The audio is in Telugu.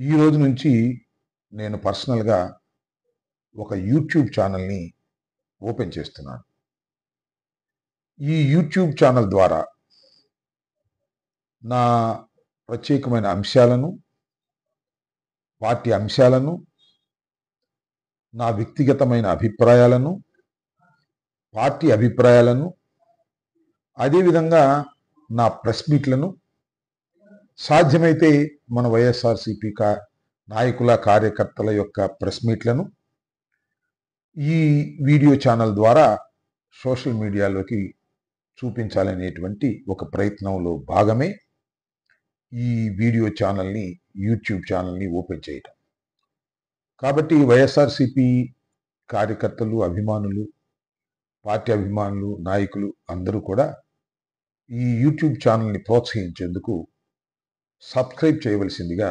ఈ రోజు నుంచి నేను పర్సనల్‌గా ఒక యూట్యూబ్ ఛానెల్‌ని ఓపెన్ చేస్తున్నాను. ఈ యూట్యూబ్ ఛానెల్ ద్వారా నా ప్రత్యేకమైన అంశాలను, పార్టీ అంశాలను, నా వ్యక్తిగతమైన అభిప్రాయాలను, పార్టీ అభిప్రాయాలను, అదేవిధంగా నా ప్రెస్ మీట్‌లను, సాధ్యమైతే మన వైఎస్ఆర్‌సీపీ నాయకుల, కార్యకర్తల యొక్క ప్రెస్ మీట్‌లను ఈ వీడియో ఛానెల్ ద్వారా సోషల్ మీడియాలోకి చూపించాలనేటువంటి ఒక ప్రయత్నంలో భాగమే ఈ వీడియో ఛానల్‌ని, యూట్యూబ్ ఛానల్‌ని ఓపెన్ చేయటం. కాబట్టి వైఎస్ఆర్‌సీపీ కార్యకర్తలు, అభిమానులు, పార్టీ అభిమానులు, నాయకులు అందరూ కూడా ఈ యూట్యూబ్ ఛానల్‌ని ప్రోత్సహించేందుకు సబ్స్క్రైబ్ చేయవలసిందిగా